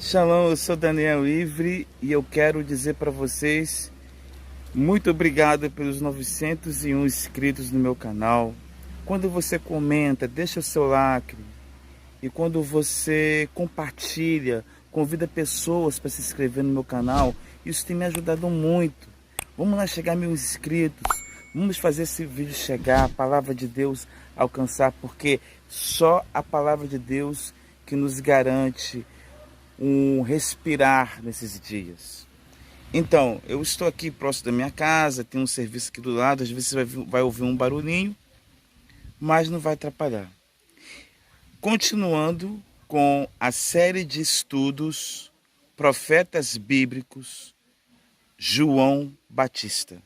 Shalom, eu sou Daniel Ivre e eu quero dizer para vocês muito obrigado pelos 901 inscritos no meu canal. Quando você comenta, deixa o seu like e quando você compartilha, convida pessoas para se inscrever no meu canal, isso tem me ajudado muito. Vamos lá chegar a 1000 inscritos, vamos fazer esse vídeo chegar, a palavra de Deus alcançar, porque só a palavra de Deus que nos garante um respirar nesses dias. Então, eu estou aqui próximo da minha casa, tem um serviço aqui do lado, às vezes você vai ouvir um barulhinho, mas não vai atrapalhar. Continuando com a série de estudos Profetas Bíblicos, João Batista.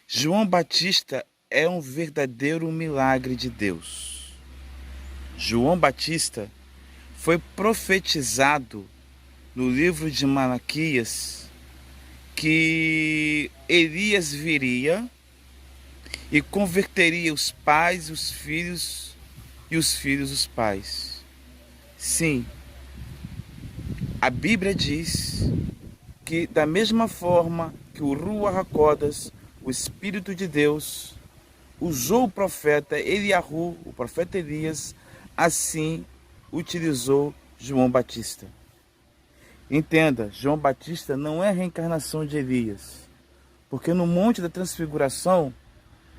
João Batista é um verdadeiro milagre de Deus. João Batista foi profetizado no livro de Malaquias que Elias viria e converteria os pais, os filhos e os filhos os pais. Sim, a Bíblia diz que da mesma forma que o Ruach HaKodesh, o Espírito de Deus, usou o profeta Eliahu, o profeta Elias, assim utilizou João Batista. Entenda, João Batista não é a reencarnação de Elias, porque no Monte da Transfiguração,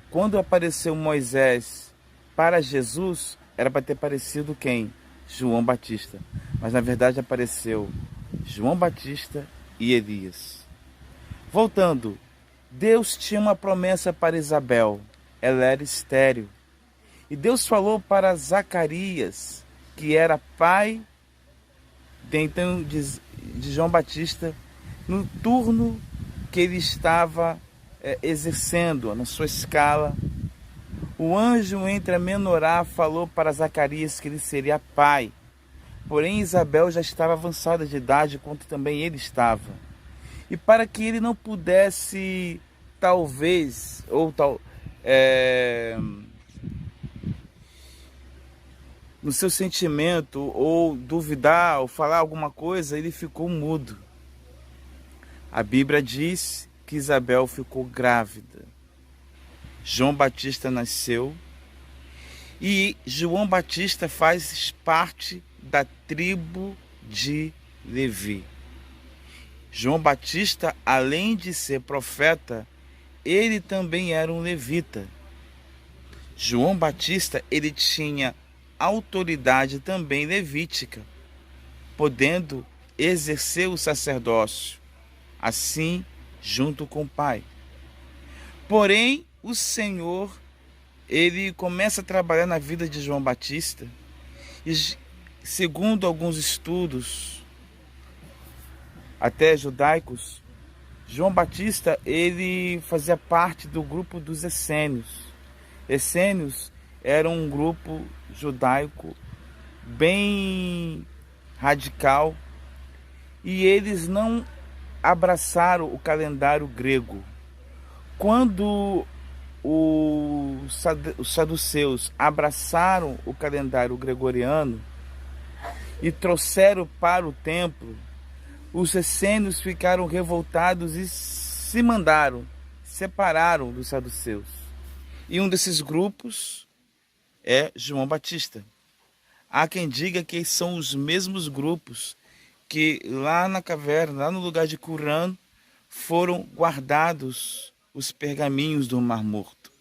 quando apareceu Moisés para Jesus, era para ter aparecido quem? João Batista. Mas na verdade apareceu João Batista e Elias. Voltando, Deus tinha uma promessa para Isabel, ela era estéril. E Deus falou para Zacarias, que era pai então de João Batista, no turno que ele estava exercendo, na sua escala. O anjo entre a menorá falou para Zacarias que ele seria pai. Porém, Isabel já estava avançada de idade, quanto também ele estava. E para que ele não pudesse, talvez, no seu sentimento, ou duvidar, ou falar alguma coisa, ele ficou mudo. A Bíblia diz que Isabel ficou grávida. João Batista nasceu e João Batista faz parte da tribo de Levi. João Batista, além de ser profeta, ele também era um levita. João Batista, ele tinha autoridade também levítica, podendo exercer o sacerdócio, assim junto com o Pai. Porém, o Senhor, ele começa a trabalhar na vida de João Batista, e segundo alguns estudos, até judaicos, João Batista, ele fazia parte do grupo dos essênios. Essênios era um grupo judaico bem radical e eles não abraçaram o calendário grego. Quando os saduceus abraçaram o calendário gregoriano e trouxeram para o templo, os essênios ficaram revoltados e separaram dos saduceus. E um desses grupos é João Batista. Há quem diga que são os mesmos grupos que lá na caverna, lá no lugar de Qumran, foram guardados os pergaminhos do Mar Morto.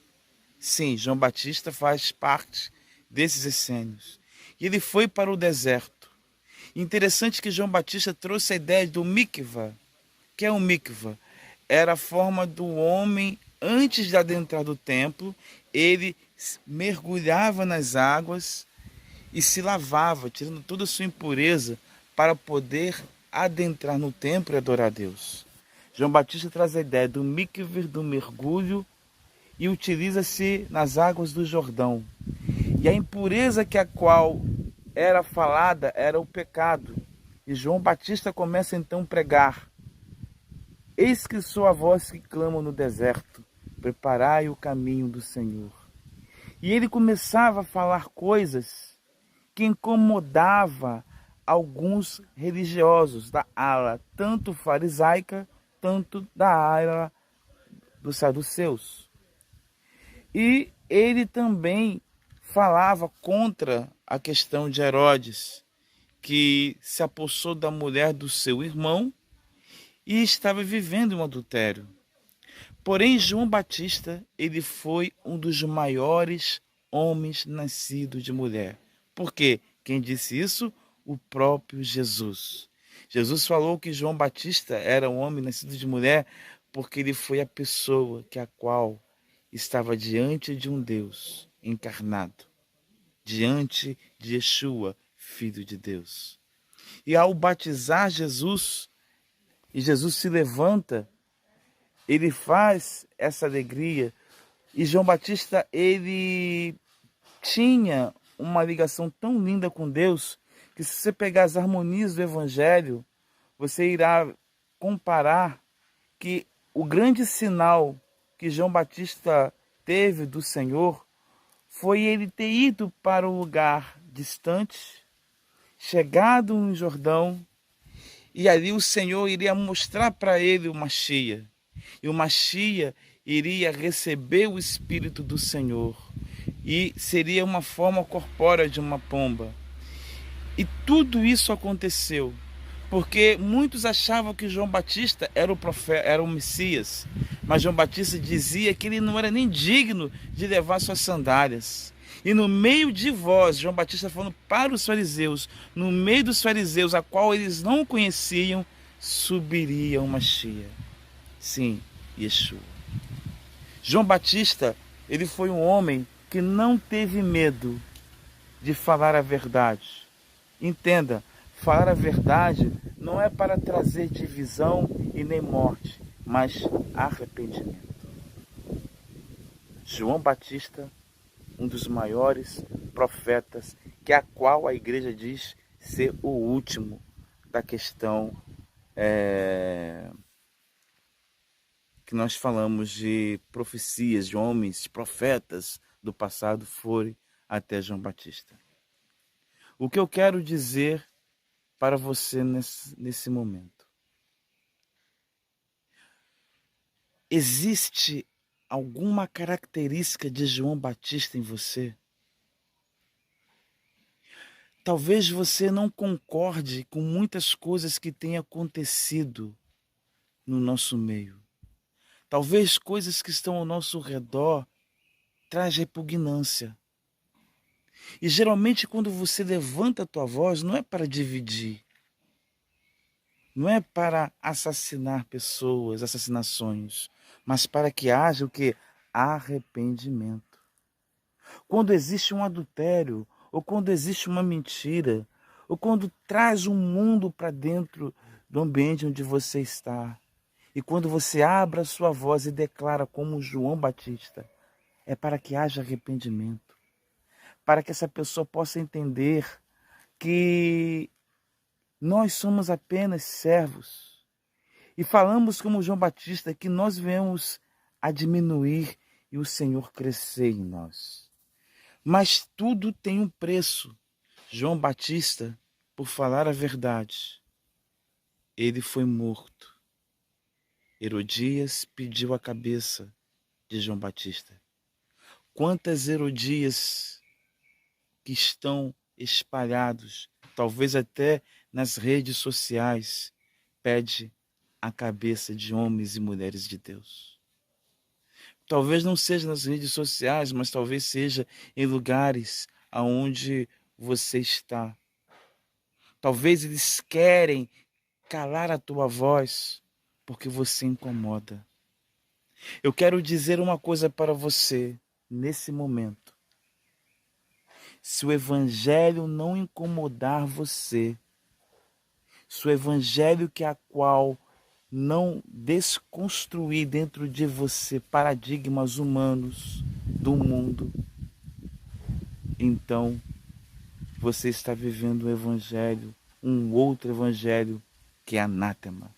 Sim, João Batista faz parte desses essênios. E ele foi para o deserto. Interessante que João Batista trouxe a ideia do mikvah. O que é um mikvah? Era a forma do homem, antes de adentrar do templo, ele mergulhava nas águas e se lavava, tirando toda a sua impureza, para poder adentrar no templo e adorar a Deus. João Batista traz a ideia do mikvah, do mergulho, e utiliza-se nas águas do Jordão. E a impureza que a qual era falada era o pecado. E João Batista começa então a pregar: eis que sou a voz que clama no deserto, preparai o caminho do Senhor. E ele começava a falar coisas que incomodava alguns religiosos da ala tanto farisaica, tanto da ala dos saduceus. E ele também falava contra a questão de Herodes, que se apossou da mulher do seu irmão e estava vivendo um adultério. Porém, João Batista, ele foi um dos maiores homens nascidos de mulher. Por quê? Quem disse isso? O próprio Jesus. Jesus falou que João Batista era um homem nascido de mulher porque ele foi a pessoa que a qual estava diante de um Deus encarnado, diante de Yeshua, Filho de Deus. E ao batizar Jesus, e Jesus se levanta, ele faz essa alegria. E João Batista, ele tinha uma ligação tão linda com Deus, que se você pegar as harmonias do Evangelho, você irá comparar que o grande sinal que João Batista teve do Senhor foi ele ter ido para um lugar distante, chegado em Jordão, e ali o Senhor iria mostrar para ele o Mashiach. E o Mashiach iria receber o Espírito do Senhor. E seria uma forma corpórea de uma pomba. E tudo isso aconteceu porque muitos achavam que João Batista era o profeta, era o Messias. Mas João Batista dizia que ele não era nem digno de levar suas sandálias. E no meio de vós, João Batista falando para os fariseus, no meio dos fariseus, a qual eles não conheciam, subiria uma Mashiach. Sim, Yeshua. João Batista, ele foi um homem que não teve medo de falar a verdade. Entenda, falar a verdade não é para trazer divisão e nem morte, mas arrependimento. João Batista, um dos maiores profetas, que a qual a igreja diz ser o último da questão que nós falamos de profecias, de homens, de profetas do passado, foram até João Batista. O que eu quero dizer para você nesse momento? Existe alguma característica de João Batista em você? Talvez você não concorde com muitas coisas que têm acontecido no nosso meio. Talvez coisas que estão ao nosso redor trazem repugnância. E geralmente quando você levanta a tua voz, não é para dividir. Não é para assassinar pessoas, assassinar sonhos, mas para que haja o que? Arrependimento. Quando existe um adultério, ou quando existe uma mentira, ou quando traz um mundo para dentro do ambiente onde você está, e quando você abre a sua voz e declara como João Batista, é para que haja arrependimento, para que essa pessoa possa entender que nós somos apenas servos. E falamos como João Batista que nós viemos a diminuir e o Senhor crescer em nós. Mas tudo tem um preço. João Batista, por falar a verdade, ele foi morto. Herodias pediu a cabeça de João Batista. Quantas Herodias que estão espalhados, talvez até nas redes sociais, pede a cabeça de homens e mulheres de Deus. Talvez não seja nas redes sociais, mas talvez seja em lugares aonde você está. Talvez eles querem calar a tua voz porque você incomoda. Eu quero dizer uma coisa para você nesse momento. Se o evangelho não incomodar você, se o evangelho que a qual não desconstruir dentro de você paradigmas humanos do mundo, então você está vivendo um evangelho, um outro evangelho que é anátema.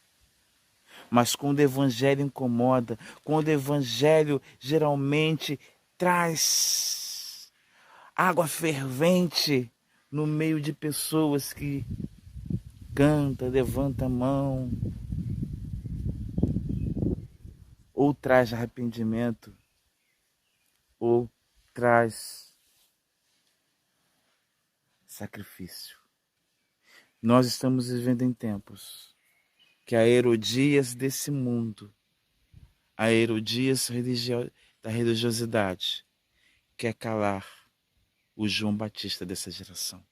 Mas quando o evangelho incomoda, quando o evangelho geralmente traz água fervente no meio de pessoas que canta, levanta a mão, ou traz arrependimento, ou traz sacrifício. Nós estamos vivendo em tempos que a Herodias desse mundo, a Herodias da religiosidade, quer calar o João Batista dessa geração.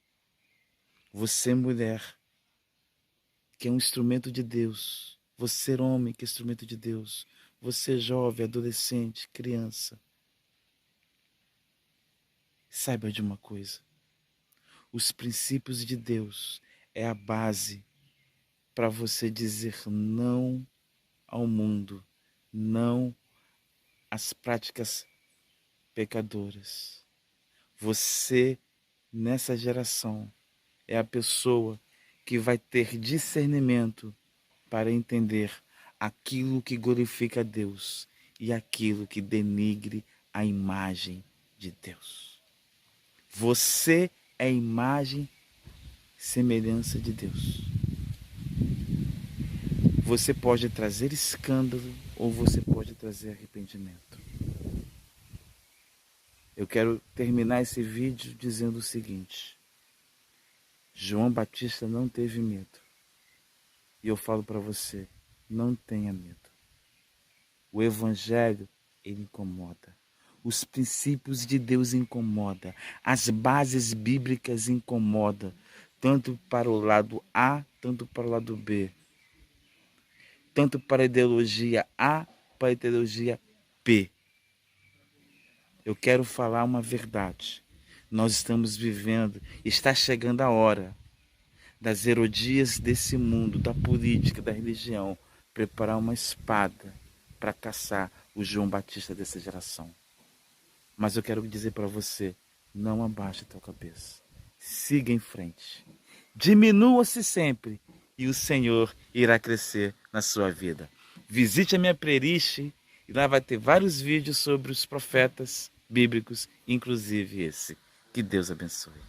Você, mulher, que é um instrumento de Deus. Você, homem, que é instrumento de Deus. Você, jovem, adolescente, criança. Saiba de uma coisa. Os princípios de Deus é a base para você dizer não ao mundo, não às práticas pecadoras. Você, nessa geração, é a pessoa que vai ter discernimento para entender aquilo que glorifica a Deus e aquilo que denigre a imagem de Deus. Você é a imagem e semelhança de Deus. Você pode trazer escândalo ou você pode trazer arrependimento. Eu quero terminar esse vídeo dizendo o seguinte: João Batista não teve medo. E eu falo para você, não tenha medo. O Evangelho, ele incomoda. Os princípios de Deus incomodam. As bases bíblicas incomodam. Tanto para o lado A, tanto para o lado B. Tanto para a ideologia A, para a ideologia B. Eu quero falar uma verdade. Nós estamos vivendo, está chegando a hora das Herodias desse mundo, da política, da religião, preparar uma espada para caçar o João Batista dessa geração. Mas eu quero dizer para você, não abaixe a tua cabeça. Siga em frente. Diminua-se sempre e o Senhor irá crescer na sua vida. Visite a minha playlist e lá vai ter vários vídeos sobre os profetas bíblicos, inclusive esse. Que Deus abençoe.